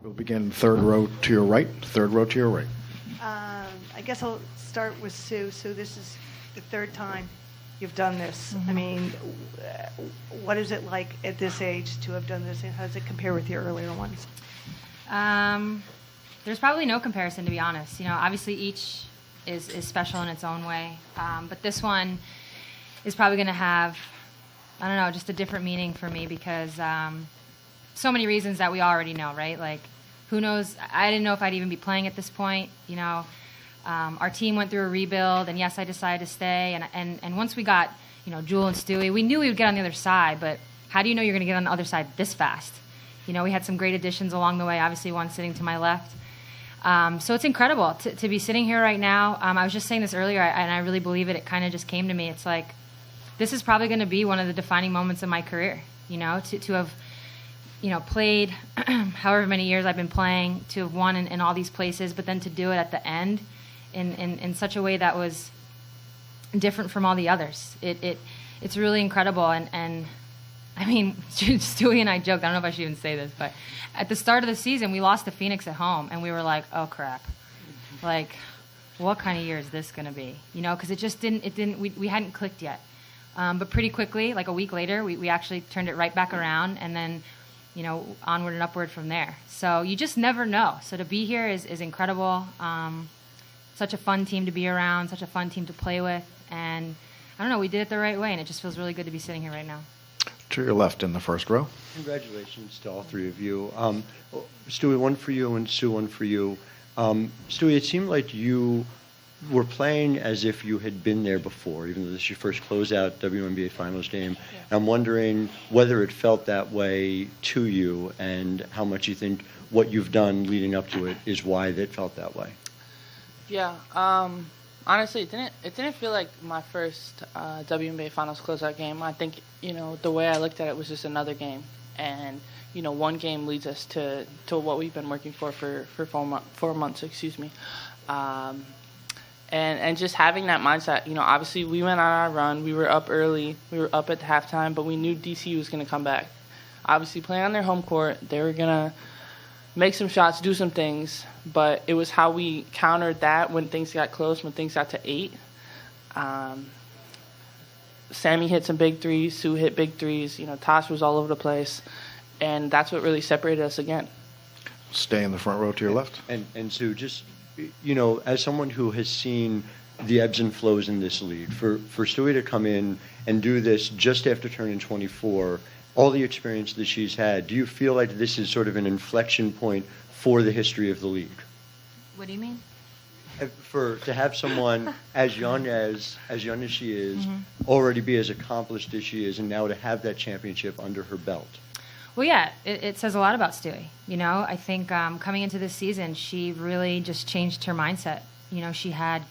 We'll begin third row to your right. Third row to your right. I guess I'll start with Sue. Sue, this is the third time you've done this. I mean, what is it like at this age to have done this, and how does it compare with your earlier ones? There's probably no comparison, to be honest. You know, obviously each is special in its own way, but this one is probably going to have, I don't know, just a different meaning for me because so many reasons that we already know, right? Like, who knows? I didn't know if I'd even be playing at this point. You know, our team went through a rebuild, and yes, I decided to stay. And once we got, you know, Jewel and Stewie, we knew we would get on the other side, but how do you know you're going to get on the other side this fast? You know, we had some great additions along the way, obviously one sitting to my left. So it's incredible to be sitting here right now. I was just saying this earlier, and I really believe it. It kind of just came to me. It's like, this is probably going to be one of the defining moments of my career, you know, to have, you know, played however many years I've been playing, to have won in all these places, but then to do it at the end in such a way that was different from all the others. It's really incredible. And I mean, Stewie and I joked, I don't know if I should even say this, but at the start of the season, we lost to Phoenix at home, and we were like, oh, crap. Like, what kind of year is this going to be? You know, because we hadn't clicked yet. But pretty quickly, like a week later, we actually turned it right back around, and then, you know, onward and upward from there. So you just never know. So to be here is incredible. Such a fun team to be around, such a fun team to play with. And I don't know, we did it the right way, and it just feels really good to be sitting here right now. To your left in the first row. Congratulations to all three of you. Stewie, one for you, and Sue, one for you. Stewie, it seemed like you were playing as if you had been there before, even though this is your first closeout WNBA Finals game. Yeah. I'm wondering whether it felt that way to you, and how much you think what you've done leading up to it is why that felt that way. Yeah, honestly, it didn't feel like my first WNBA Finals closeout game. I think, you know, the way I looked at it was just another game, and you know, one game leads us to what we've been working for 4 months, excuse me. And just having that mindset, you know, obviously we went on our run. We were up early. We were up at the halftime, but we knew DC was going to come back. Obviously, playing on their home court, they were going to make some shots, do some things, but it was how we countered that when things got close, when things got to 8. Sammy hit some big threes. Sue hit big threes. You know, Tosh was all over the place, and that's what really separated us again. Stay in the front row to your left. And Sue, just, you know, as someone who has seen the ebbs and flows in this league, for Stewie to come in and do this just after turning 24, all the experience that she's had, do you feel like this is sort of an inflection point for the history of the league? What do you mean? To have someone as young as she is, already be as accomplished as she is, and now to have that championship under her belt. Well, yeah, it says a lot about Stewie. You know, I think coming into this season, she really just changed her mindset. You know, she had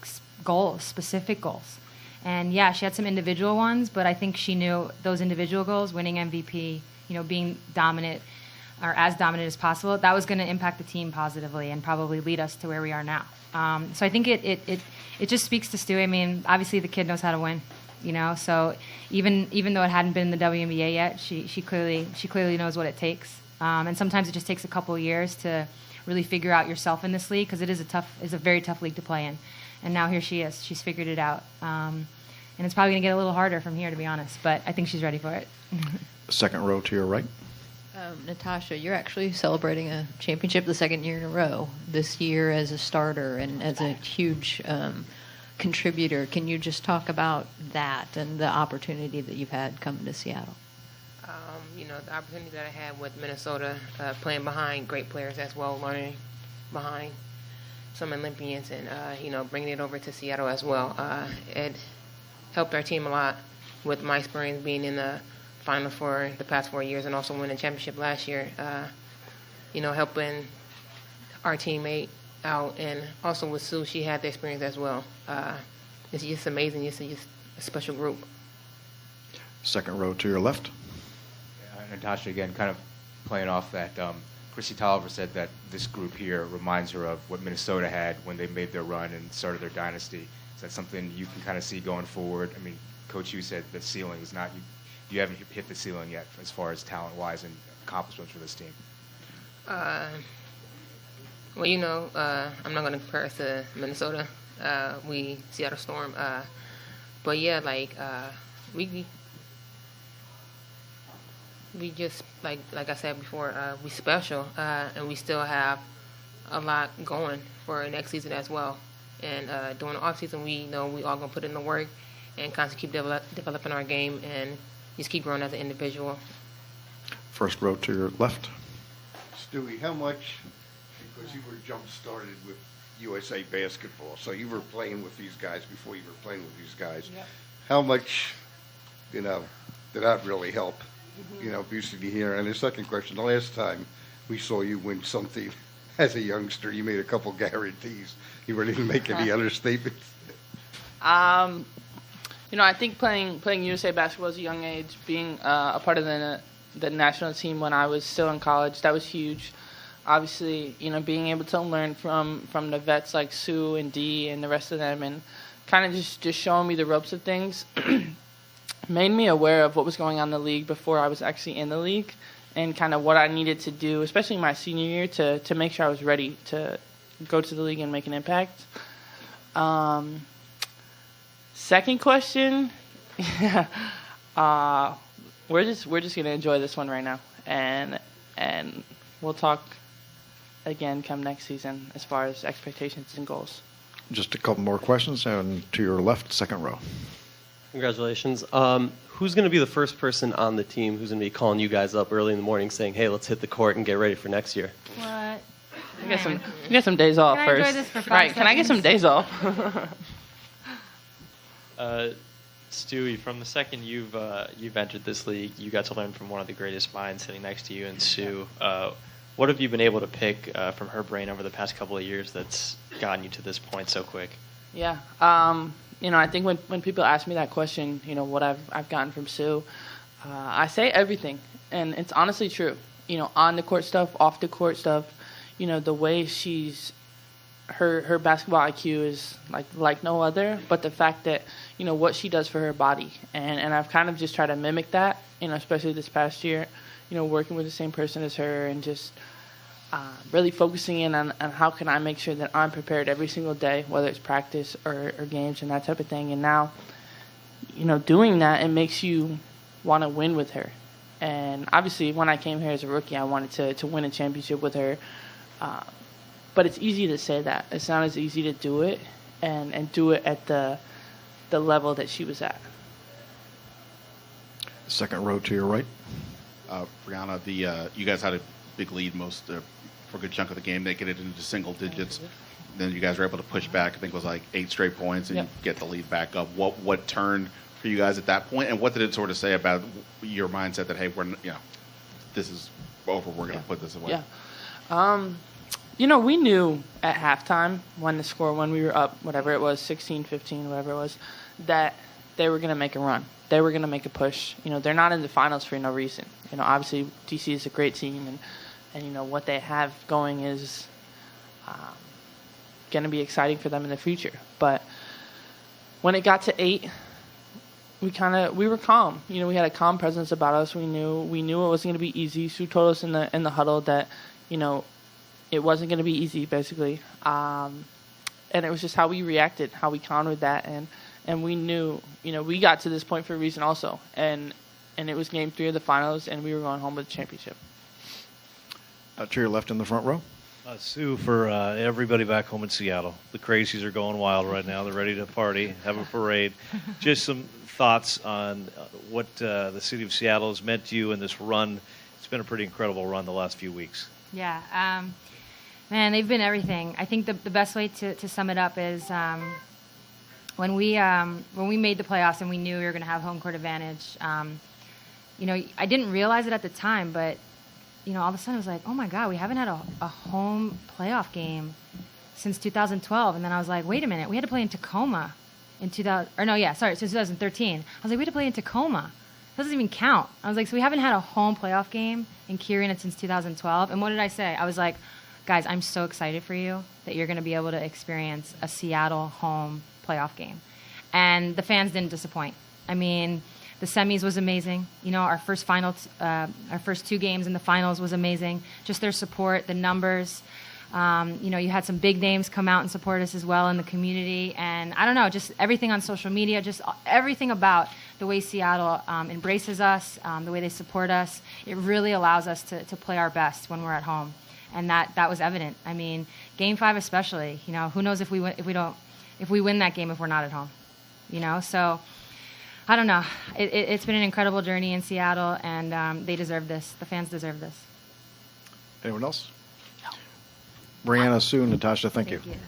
goals, specific goals. And, yeah, she had some individual ones, but I think she knew those individual goals, winning MVP, you know, being dominant or as dominant as possible, that was going to impact the team positively and probably lead us to where we are now. So I think it just speaks to Stewie. I mean, obviously the kid knows how to win. You know, so even though it hadn't been in the WNBA yet, she clearly knows what it takes. And sometimes it just takes a couple of years to really figure out yourself in this league, because it's a very tough league to play in. And now here she is. She's figured it out. And it's probably going to get a little harder from here, to be honest. But I think she's ready for it. Second row to your right. Natasha, you're actually celebrating a championship the second year in a row this year as a starter and as a huge contributor. Can you just talk about that and the opportunity that you've had coming to Seattle? You know, the opportunity that I had with Minnesota, playing behind great players as well, learning behind some Olympians, and, you know, bringing it over to Seattle as well. It helped our team a lot with my experience being in the final for the past 4 years and also winning championship last year. You know, helping our teammate out, and also with Sue, she had the experience as well. It's just amazing. It's just a special group. Second row to your left. Natasha, again, kind of playing off that, Chrissy Tolliver said that this group here reminds her of what Minnesota had when they made their run and started their dynasty. Is that something you can kind of see going forward? I mean, Coach Hughes said the ceiling is not, you haven't hit the ceiling yet as far as talent-wise and accomplishments for this team. Well, I'm not going to compare us to Minnesota. We Seattle Storm. But yeah, we just like I said before, we special, and we still have a lot going for next season as well. And during the off season, we know we all gonna put in the work and constantly keep developing our game and just keep growing as an individual. First row to your left. Stewie, how much, because you were jump-started with USA Basketball, so you were playing with these guys before you were playing with these guys. Yep. How much, did that really help, boosting you here? And the second question, the last time we saw you win something as a youngster, you made a couple guarantees. You really didn't make any other statements? I think playing USA basketball at a young age, being a part of the national team when I was still in college, that was huge. Obviously, being able to learn from the vets like Sue and Dee and the rest of them, and kind of just showing me the ropes of things, made me aware of what was going on in the league before I was actually in the league, and kind of what I needed to do, especially my senior year, to make sure I was ready to go to the league and make an impact. Second question, we're just gonna enjoy this one right now, and we'll talk again come next season as far as expectations and goals. Just a couple more questions, and to your left, second row. Congratulations. Who's going to be the first person on the team who's going to be calling you guys up early in the morning saying, hey, let's hit the court and get ready for next year? What? You get some days off Can I enjoy first. this for 5 Right, can I get some seconds? days off? Stewie, from the second you've entered this league, you got to learn from one of the greatest minds sitting next to you, and Sue. What have you been able to pick from her brain over the past couple of years that's gotten you to this point so quick? Yeah. I think when people ask me that question, what I've gotten from Sue, I say everything, and it's honestly true. On the court stuff, off the court stuff, the way her basketball IQ is like no other, but the fact that, what she does for her body, and I've kind of just tried to mimic that, especially this past year, working with the same person as her, and just really focusing in on how can I make sure that I'm prepared every single day, whether it's practice or games and that type of thing. And now, doing that, it makes you want to win with her. And obviously, when I came here as a rookie, I wanted to win a championship with her. But it's easy to say that. It's not as easy to do it and do it at the level that she was at. Second row to your right. Breanna, you guys had a big lead for a good chunk of the game, making it into single digits. Then you guys were able to push back. I think it was like 8 straight points, and Yep. you get the lead back up. What turned for you guys at that point, and what did it sort of say about your mindset that, hey, this is over, we're going to put this away? Yeah. We knew at halftime when we were up, whatever it was, 16, 15, whatever it was, that they were going to make a run. They were going to make a push. They're not in the finals for no reason. Obviously DC is a great team, and what they have going is going to be exciting for them in the future. But when it got to 8, we were calm. We had a calm presence about us. We knew it wasn't going to be easy. Sue told us in the huddle that it wasn't going to be easy, basically. And it was just how we reacted, how we countered that, and we knew we got to this point for a reason also. And it was Game 3 of the finals, and we were going home with the championship. To your left in the front row. Sue, for everybody back home in Seattle, the crazies are going wild right now. They're ready to party, have a parade. Just some thoughts on what the city of Seattle has meant to you in this run. It's been a pretty incredible run the last few weeks. Yeah. Man, they've been everything. I think the best way to sum it up is when we made the playoffs and we knew we were going to have home court advantage, I didn't realize it at the time, but all of a sudden it was like, oh my God, we haven't had a home playoff game since 2012. And then I was like, wait a minute, we had to play in Tacoma since 2013. I was like, we had to play in Tacoma. That doesn't even count. I was like, so we haven't had a home playoff game in Key Arena since 2012. And what did I say? I was like, guys, I'm so excited for you that you're going to be able to experience a Seattle home playoff game. And the fans didn't disappoint. I mean, the semis was amazing. Our first 2 games in the finals was amazing. Just their support, the numbers. You had some big names come out and support us as well in the community. And I don't know, just everything on social media, just everything about the way Seattle embraces us, the way they support us. It really allows us to play our best when we're at home. And that was evident. I mean, Game 5 especially, who knows if we win that game if we're not at home, So I don't know. It's been an incredible journey in Seattle, and they deserve this. The fans deserve this. Anyone else? Breanna, Sue, Natasha, thank you. Thank you.